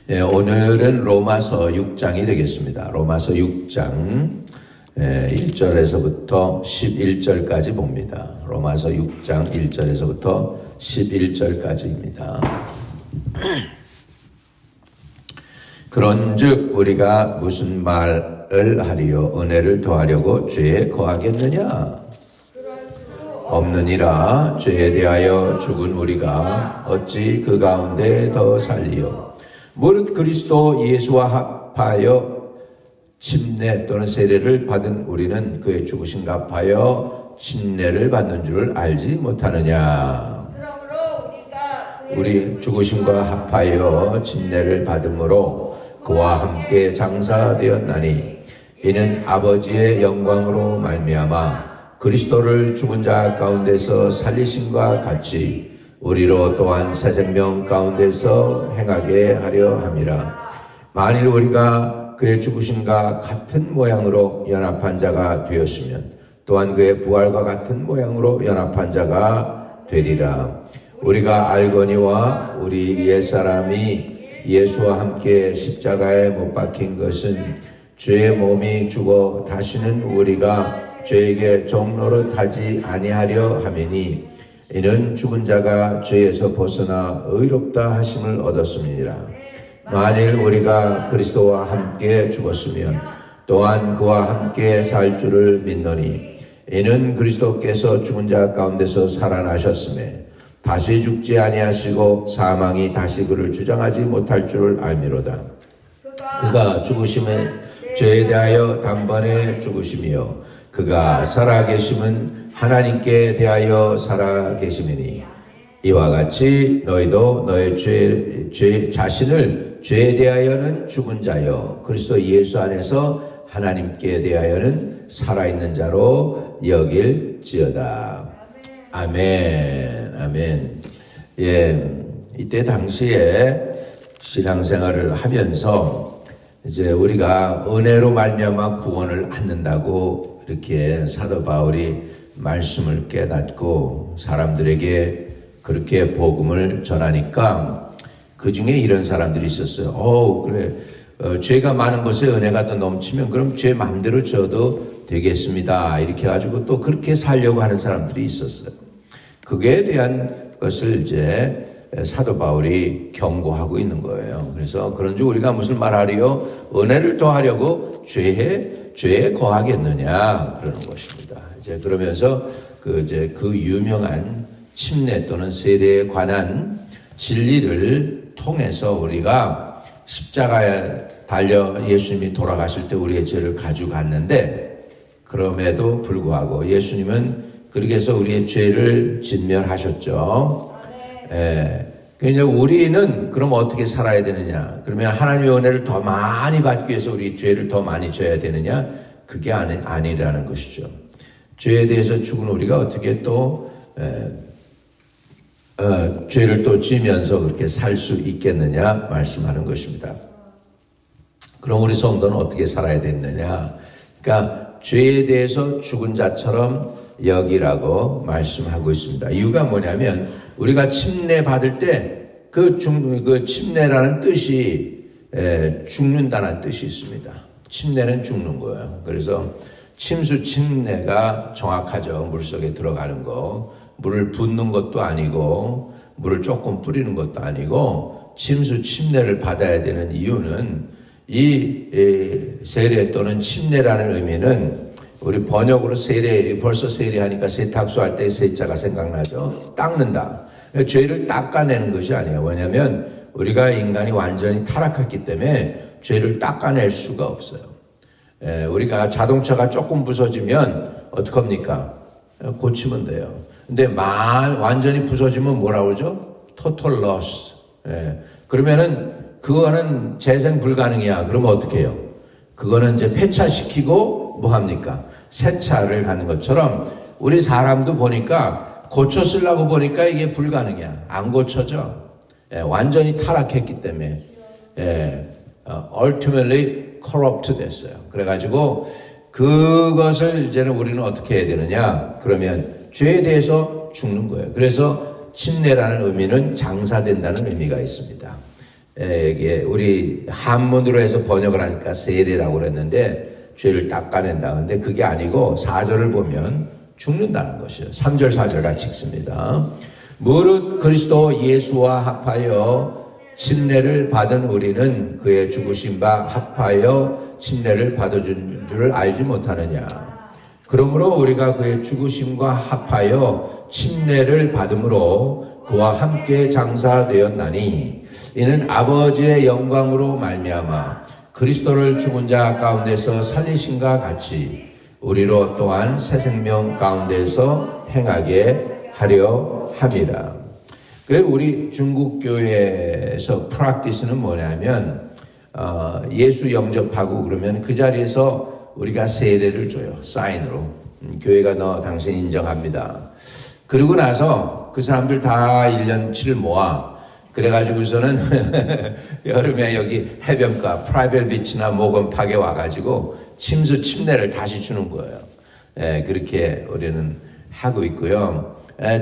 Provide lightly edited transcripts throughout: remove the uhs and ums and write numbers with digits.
오늘은 로마서 6장이 되겠습니다. 로마서 6장 1절에서부터 11절까지 봅니다. 로마서 6장 1절에서부터 11절까지입니다. 그런즉 우리가 무슨 말을 하리요? 은혜를 더하려고 죄에 거하겠느냐? 없느니라. 죄에 대하여 죽은 우리가 어찌 그 가운데 더 살리요? 무릇 그리스도 예수와 합하여 침례 또는 세례를 받은 우리는 그의 죽으심과 합하여 침례를 받는 줄 알지 못하느냐? 우리 죽으심과 합하여 침례를 받음으로 그와 함께 장사되었나니 이는 아버지의 영광으로 말미암아 그리스도를 죽은 자 가운데서 살리심과 같이 우리로 또한 새 생명 가운데서 행하게 하려 함이라. 만일 우리가 그의 죽으심과 같은 모양으로 연합한 자가 되었으면 또한 그의 부활과 같은 모양으로 연합한 자가 되리라. 우리가 알거니와 우리 옛사람이 예수와 함께 십자가에 못 박힌 것은 죄의 몸이 죽어 다시는 우리가 죄에게 종노릇하지 아니하려 함이니 이는 죽은 자가 죄에서 벗어나 의롭다 하심을 얻었음이니라. 만일 우리가 그리스도와 함께 죽었으면 또한 그와 함께 살 줄을 믿노니 이는 그리스도께서 죽은 자 가운데서 살아나셨음에 다시 죽지 아니하시고 사망이 다시 그를 주장하지 못할 줄을 알미로다. 그가 죽으심에 죄에 대하여 단번에 죽으심이요 그가 살아계심은 하나님께 대하여 살아계심이니 이와 같이 너희도 너의 죄 자신을 죄에 대하여는 죽은 자요 그리스도 예수 안에서 하나님께 대하여는 살아있는 자로 여길지어다. 아멘. 아멘. 이때 당시에 신앙생활을 하면서 이제 우리가 은혜로 말미암아 구원을 받는다고 이렇게 사도 바울이 말씀을 깨닫고 사람들에게 그렇게 복음을 전하니까 그 중에 이런 사람들이 있었어요. 그래. 죄가 많은 것에 은혜가 더 넘치면 그럼 죄 마음대로 져도 되겠습니다. 이렇게 해가지고 또 그렇게 살려고 하는 사람들이 있었어요. 그에 대한 것을 이제 사도 바울이 경고하고 있는 거예요. 그래서 그런즉 우리가 무슨 말하리요? 은혜를 더하려고 죄에 거하겠느냐? 그러는 것입니다. 이제 그러면서 그 유명한 침례 또는 세례에 관한 진리를 통해서 우리가 십자가에 달려 예수님이 돌아가실 때 우리의 죄를 가져갔는데 그럼에도 불구하고 예수님은 그렇게 해서 우리의 죄를 진멸하셨죠. 그러니까 우리는 그럼 어떻게 살아야 되느냐? 그러면 하나님의 은혜를 더 많이 받기 위해서 우리 죄를 더 많이 져야 되느냐? 그게 아니라는 것이죠. 죄에 대해서 죽은 우리가 어떻게 또 죄를 또 지면서 그렇게 살 수 있겠느냐 말씀하는 것입니다. 그럼 우리 성도는 어떻게 살아야 되느냐? 그러니까 죄에 대해서 죽은 자처럼 여기라고 말씀하고 있습니다. 이유가 뭐냐면 우리가 침례 받을 때 그 침례라는 뜻이 죽는다는 뜻이 있습니다. 침례는 죽는 거예요. 그래서 침례가 정확하죠. 물속에 들어가는 거. 물을 붓는 것도 아니고 물을 조금 뿌리는 것도 아니고 침례를 받아야 되는 이유는 이 세례 또는 침례라는 의미는 우리 번역으로 벌써 세례하니까 세탁소 할 때 세자가 생각나죠. 닦는다. 죄를 닦아내는 것이 아니에요. 왜냐하면 우리가 인간이 완전히 타락했기 때문에 죄를 닦아낼 수가 없어요. 우리가 자동차가 조금 부서지면 어떡합니까? 고치면 돼요. 근데 완전히 부서지면 뭐라고 그러죠? Total loss. 그러면은 그거는 재생 불가능이야. 그러면 어떻게 해요? 그거는 이제 폐차시키고 뭐 합니까? 새 차를 가는 것처럼 우리 사람도 보니까 고쳐 쓰려고 보니까 이게 불가능이야. 안 고쳐져. 완전히 타락했기 때문에 ultimately corrupt 됐어요. 그래가지고 그것을 이제는 우리는 어떻게 해야 되느냐? 그러면 죄에 대해서 죽는 거예요. 그래서 침례라는 의미는 장사된다는 의미가 있습니다. 이게 우리 한문으로 해서 번역을 하니까 세례라고 그랬는데 죄를 닦아낸다. 근데 그게 아니고 4절을 보면 죽는다는 것이에요. 3절 4절 같이 읽습니다. 무릇 그리스도 예수와 합하여 침례를 받은 우리는 그의 죽으신 바 합하여 침례를 받아준 줄을 알지 못하느냐. 그러므로 우리가 그의 죽으심과 합하여 침례를 받음으로 그와 함께 장사되었나니 이는 아버지의 영광으로 말미암아 그리스도를 죽은 자 가운데서 살리신과 같이 우리로 또한 새 생명 가운데서 행하게 하려 함이라. 우리 중국 교회에서 프랙티스는 뭐냐면 예수 영접하고 그러면 그 자리에서 우리가 세례를 줘요. 사인으로. 교회가 너 당신 인정합니다. 그러고 나서 그 사람들 다 1년치를 모아. 그래가지고서는 여름에 여기 해변가 프라이빗 비치나 모건팍에 와가지고 침례를 다시 주는 거예요. 그렇게 우리는 하고 있고요.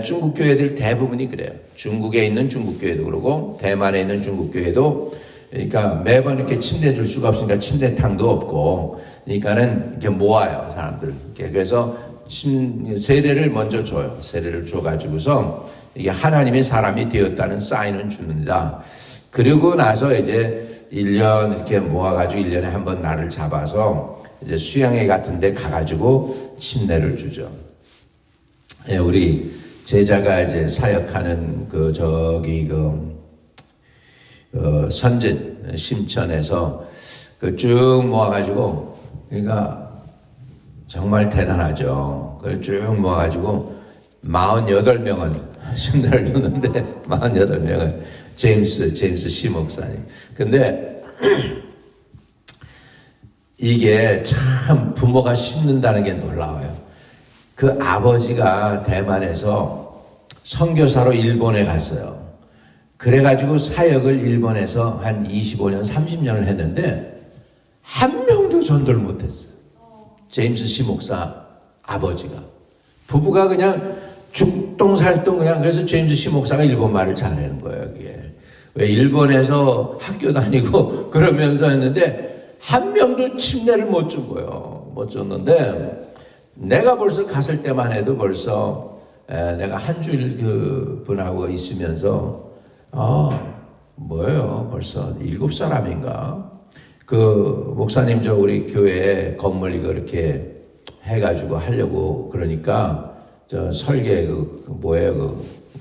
중국 교회들 대부분이 그래요. 중국에 있는 중국 교회도 그러고 대만에 있는 중국 교회도 그러니까 매번 이렇게 침례 줄 수가 없으니까 침례탕도 없고 그러니까는 이렇게 모아요 사람들. 그래서 세례를 먼저 줘요. 세례를 줘가지고서 이게 하나님의 사람이 되었다는 사인은 줍니다. 그러고 나서 이제 1년 이렇게 모아가지고 1년에 한 번 날을 잡아서 이제 수양회 같은 데 가가지고 침례를 주죠. 우리 제자가 이제 사역하는 선진 심천에서 쭉 모아가지고 그러니까 정말 대단하죠. 그걸 쭉 모아가지고 48명은 침례를 주는데 48명은 제임스 시 목사님. 근데 이게 참 부모가 심는다는 게 놀라워요. 그 아버지가 대만에서 선교사로 일본에 갔어요. 그래가지고 사역을 일본에서 한 25년, 30년을 했는데 한 명도 전도를 못했어요. 제임스 시 목사 아버지가. 부부가 그냥 죽동살동 그냥 그래서 제임스 시 목사가 일본 말을 잘하는 거예요. 이게. 왜 일본에서 학교 다니고 그러면서 했는데 한 명도 침례를 못 준 거예요. 못 줬는데 내가 벌써 갔을 때만 해도 벌써 내가 한 주일 그 분하고 있으면서 뭐예요? 벌써 7사람인가? 그 목사님 저 우리 교회 건물 이거 이렇게 해가지고 하려고 그러니까 저 설계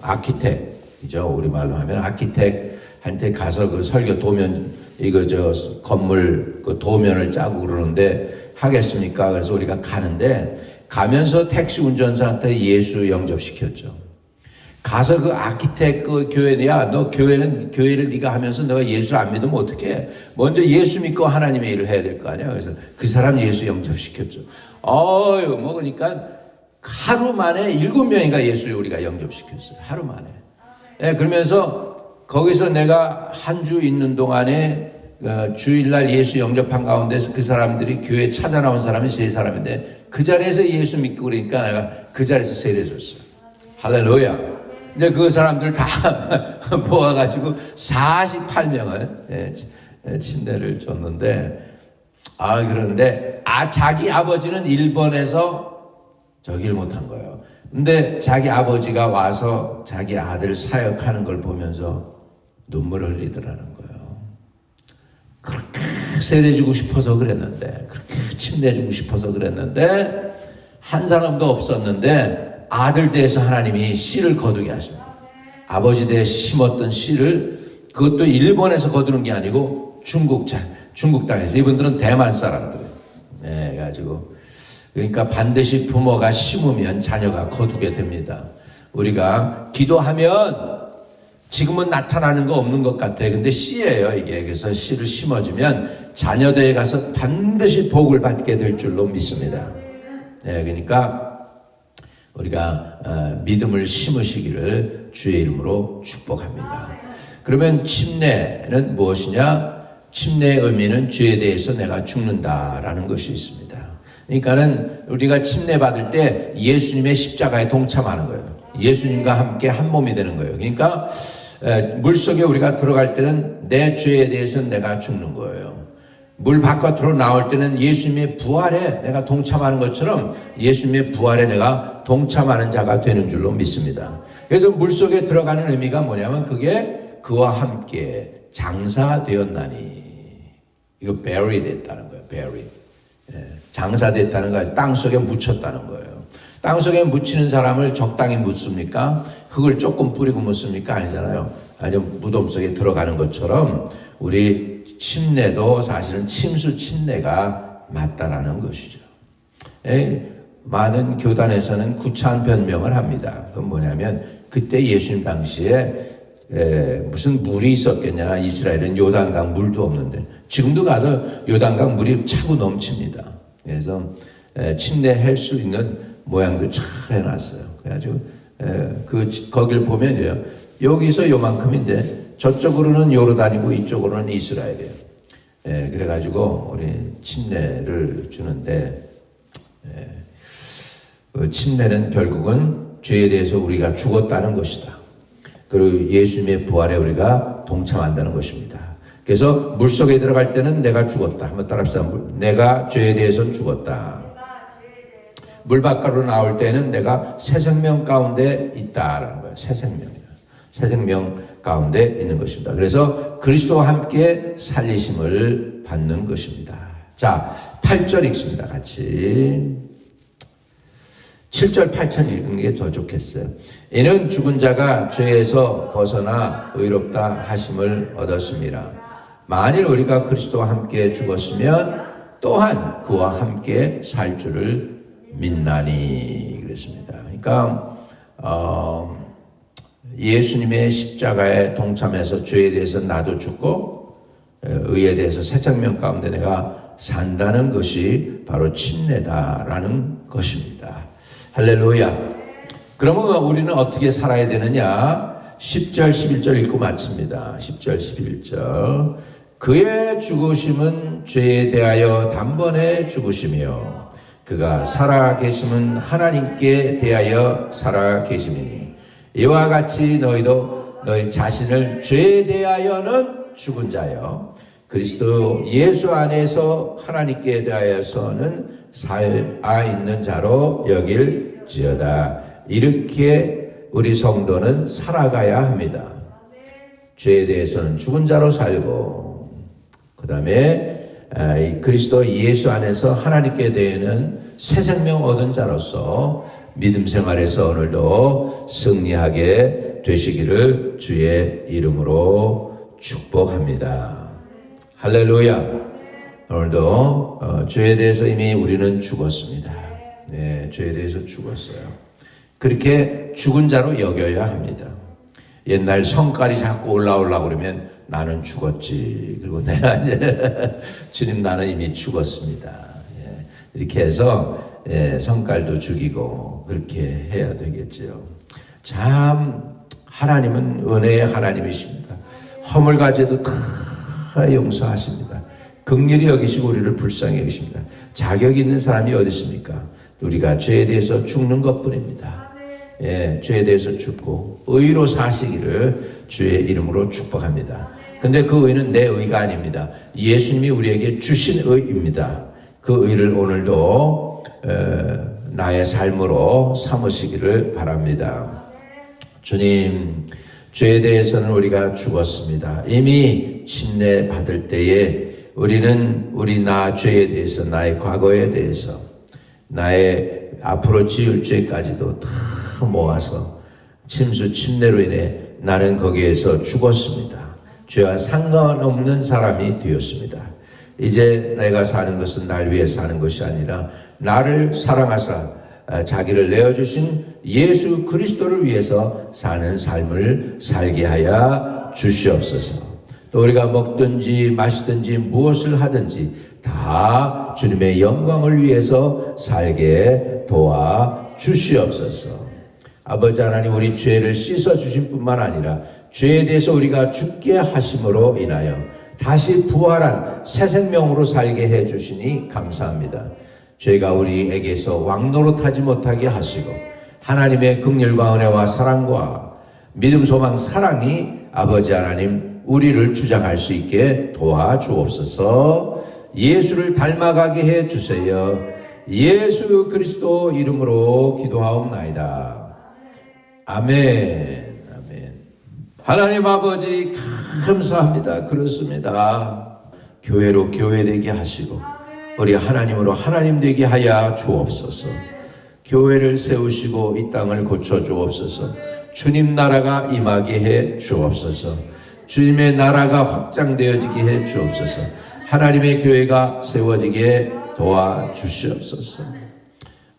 아키텍이죠. 우리말로 하면 아키텍한테 가서 그 설계 도면 이거 저 건물 그 도면을 짜고 그러는데 하겠습니까? 그래서 우리가 가는데 가면서 택시 운전사한테 예수 영접시켰죠. 가서 그 아키텍 그 교회야, 너 교회를 네가 하면서 너가 예수를 안 믿으면 어떡해? 먼저 예수 믿고 하나님의 일을 해야 될 거 아니야. 그래서 그 사람 예수 영접시켰죠. 그러니까 하루 만에 7명인가 예수를 우리가 영접시켰어요. 하루 만에. 그러면서 거기서 내가 한 주 있는 동안에 주일날 예수 영접한 가운데서 그 사람들이 교회 찾아 나온 사람이 3사람인데 그 자리에서 예수 믿고 그러니까 내가 그 자리에서 세례 줬어요. 할렐루야. 근데 그 사람들 다 모아가지고 48명을 침례를 줬는데 그런데 자기 아버지는 일본에서 저기를 못한 거예요. 근데 자기 아버지가 와서 자기 아들 사역하는 걸 보면서 눈물을 흘리더라는 거예요. 그렇게 세례주고 싶어서 그랬는데, 그렇게 침례주고 싶어서 그랬는데, 한 사람도 없었는데, 아들 대해서 하나님이 씨를 거두게 하십니다. 아버지 대해 심었던 씨를, 그것도 일본에서 거두는 게 아니고, 중국 땅에서. 이분들은 대만 사람들이에요. 그래가지고, 그러니까 반드시 부모가 심으면 자녀가 거두게 됩니다. 우리가 기도하면 지금은 나타나는 거 없는 것 같아요. 근데 씨예요, 이게. 그래서 씨를 심어주면 자녀들에 가서 반드시 복을 받게 될 줄로 믿습니다. 그러니까 우리가 믿음을 심으시기를 주의 이름으로 축복합니다. 그러면 침례는 무엇이냐? 침례의 의미는 죄에 대해서 내가 죽는다라는 것이 있습니다. 그러니까는 우리가 침례 받을 때 예수님의 십자가에 동참하는 거예요. 예수님과 함께 한 몸이 되는 거예요. 그러니까 물속에 우리가 들어갈 때는 내 죄에 대해서는 내가 죽는 거예요. 물 바깥으로 나올 때는 예수님의 부활에 내가 동참하는 것처럼 예수님의 부활에 내가 동참하는 자가 되는 줄로 믿습니다. 그래서 물속에 들어가는 의미가 뭐냐면 그게 그와 함께 장사되었나니. 이거 bury 됐다는 거예요. bury. 장사됐다는 거, 땅속에 묻혔다는 거예요. 땅속에 묻히는 사람을 적당히 묻습니까? 흙을 조금 뿌리고 묻습니까? 아니잖아요. 아주 무덤 속에 들어가는 것처럼 우리 침례도 사실은 침수 침례가 맞다라는 것이죠. 많은 교단에서는 구차한 변명을 합니다. 그건 뭐냐면 그때 예수님 당시에 무슨 물이 있었겠냐. 이스라엘은 요단강 물도 없는데 지금도 가서 요단강 물이 차고 넘칩니다. 그래서 침례할 수 있는 모양도 잘 해놨어요. 그래가지고 거길 보면요, 여기서 요만큼인데 저쪽으로는 요르단이고 이쪽으로는 이스라엘이에요. 그래가지고 우리 침례를 주는데 그 침례는 결국은 죄에 대해서 우리가 죽었다는 것이다. 그리고 예수님의 부활에 우리가 동참한다는 것입니다. 그래서 물속에 들어갈 때는 내가 죽었다. 한번 따라합시다. 내가 죄에 대해서는 죽었다. 물 밖으로 나올 때는 내가 새 생명 가운데 있다라는 거예요. 새 생명이에요. 새 생명 가운데 있는 것입니다. 그래서 그리스도와 함께 살리심을 받는 것입니다. 자, 8절 읽습니다. 같이. 7절 8절 읽는 게 더 좋겠어요. 이는 죽은 자가 죄에서 벗어나 의롭다 하심을 얻었습니다. 만일 우리가 그리스도와 함께 죽었으면 또한 그와 함께 살 줄을 믿나니 그랬습니다. 그러니까 예수님의 십자가에 동참해서 죄에 대해서 나도 죽고 의에 대해서 새 생명 가운데 내가 산다는 것이 바로 침례다라는 것입니다. 할렐루야. 그러면 우리는 어떻게 살아야 되느냐? 10절 11절 읽고 마칩니다. 10절 11절. 그의 죽으심은 죄에 대하여 단번에 죽으시며 그가 살아 계심은 하나님께 대하여 살아 계심이니 이와 같이 너희도 너희 자신을 죄에 대하여는 죽은 자여 그리스도 예수 안에서 하나님께 대하여서는 살아 있는 자로 여길지어다. 이렇게 우리 성도는 살아가야 합니다. 죄에 대해서는 죽은 자로 살고 그 다음에 그리스도 예수 안에서 하나님께 대해는 새 생명 얻은 자로서 믿음 생활에서 오늘도 승리하게 되시기를 주의 이름으로 축복합니다. 할렐루야. 오늘도 죄에 대해서 이미 우리는 죽었습니다. 네, 죄에 대해서 죽었어요. 그렇게 죽은 자로 여겨야 합니다. 옛날 성깔이 자꾸 올라오려고 그러면 나는 죽었지. 그리고 내가 이제 주님 나는 이미 죽었습니다. 예, 이렇게 해서 성깔도 죽이고 그렇게 해야 되겠죠. 참 하나님은 은혜의 하나님이십니다. 허물과제도 다 용서하십니다. 긍휼히 여기시고 우리를 불쌍히 여기십니다. 자격 있는 사람이 어디 있습니까? 우리가 죄에 대해서 죽는 것뿐입니다. 예, 죄에 대해서 죽고 의로 사시기를 주의 이름으로 축복합니다. 근데 그 의는 내 의가 아닙니다. 예수님이 우리에게 주신 의입니다. 그 의를 오늘도 나의 삶으로 삼으시기를 바랍니다. 주님, 죄에 대해서는 우리가 죽었습니다. 이미 침례 받을 때에 우리는 나 죄에 대해서 나의 과거에 대해서 나의 앞으로 지을 죄까지도 다 모아서 침례로 인해 나는 거기에서 죽었습니다. 죄와 상관없는 사람이 되었습니다. 이제 내가 사는 것은 날 위해 사는 것이 아니라 나를 사랑하사 자기를 내어주신 예수 그리스도를 위해서 사는 삶을 살게 하여 주시옵소서. 또 우리가 먹든지 마시든지 무엇을 하든지 다 주님의 영광을 위해서 살게 도와 주시옵소서. 아버지 하나님, 우리 죄를 씻어 주신 뿐만 아니라 죄에 대해서 우리가 죽게 하심으로 인하여 다시 부활한 새 생명으로 살게 해 주시니 감사합니다. 죄가 우리에게서 왕노릇하지 못하게 하시고 하나님의 긍휼과 은혜와 사랑과 믿음, 소망, 사랑이 아버지 하나님 우리를 주장할 수 있게 도와주옵소서. 예수를 닮아가게 해주세요. 예수 그리스도 이름으로 기도하옵나이다. 아멘. 아멘. 하나님 아버지 감사합니다. 그렇습니다. 교회로 교회되게 하시고 우리 하나님으로 하나님 되게 하여 주옵소서. 교회를 세우시고 이 땅을 고쳐 주옵소서. 주님 나라가 임하게 해 주옵소서. 주님의 나라가 확장되어지게 해 주옵소서. 하나님의 교회가 세워지게 도와주시옵소서.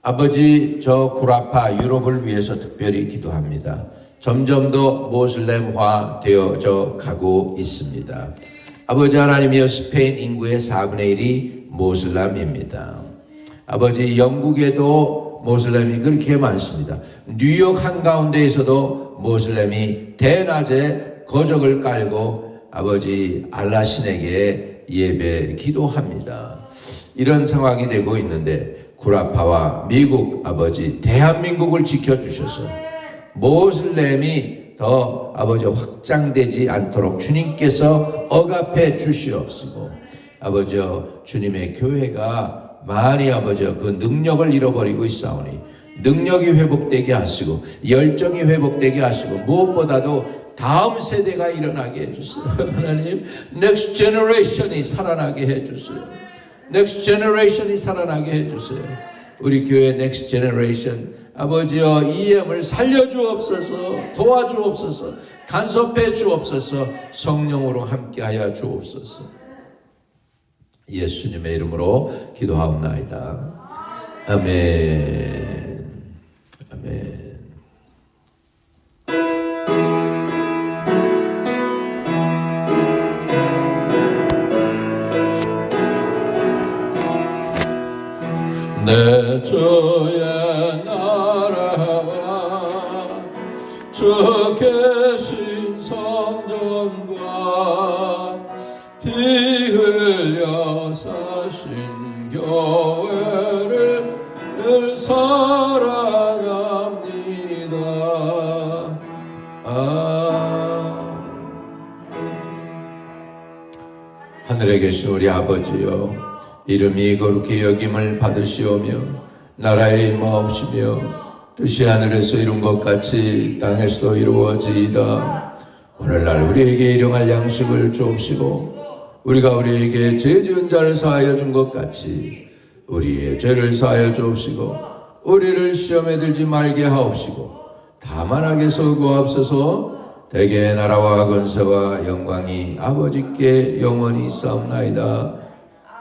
아버지, 저 구라파 유럽을 위해서 특별히 기도합니다. 점점 더 모슬렘화 되어져 가고 있습니다. 아버지 하나님이여, 스페인 인구의 4분의 1이 모슬람입니다. 아버지, 영국에도 모슬렘이 그렇게 많습니다. 뉴욕 한가운데에서도 모슬렘이 대낮에 거적을 깔고 아버지 알라 신에게 예배 기도합니다. 이런 상황이 되고 있는데 구라파와 미국 아버지 대한민국을 지켜주셔서 모슬렘이 더 아버지 확장되지 않도록 주님께서 억압해 주시옵시고, 아버지여 주님의 교회가 많이 아버지여 그 능력을 잃어버리고 있사오니 능력이 회복되게 하시고 열정이 회복되게 하시고 무엇보다도 다음 세대가 일어나게 해주세요. 하나님, 넥스트 제너레이션이 살아나게 해주세요. 넥스트 제너레이션이 살아나게 해주세요. 우리 교회 넥스트 제너레이션 아버지여 EM을 살려주옵소서. 도와주옵소서. 간섭해 주옵소서. 성령으로 함께하여 주옵소서. 예수님의 이름으로 기도하옵나이다. 아멘. 아멘. 내 주의 나라와 주 계신 성전과 피 흘려 사신 교회를 사랑합니다. 하늘에 계신 우리 아버지여, 이름이 거룩히 여김을 받으시오며 나라의 임하옵시며 뜻이 하늘에서 이룬 것 같이 땅에서도 이루어지이다. 오늘날 우리에게 일용할 양식을 주옵시고 우리가 우리에게 죄 지은 자를 사하여 준 것 같이 우리의 죄를 사하여 주옵시고 우리를 시험에 들지 말게 하옵시고 다만 악에서 구하옵소서. 대개 나라와 권세와 영광이 아버지께 영원히 있사옵나이다.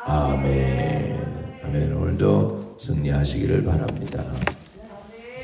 아멘. 아멘. 오늘도 승리하시기를 바랍니다.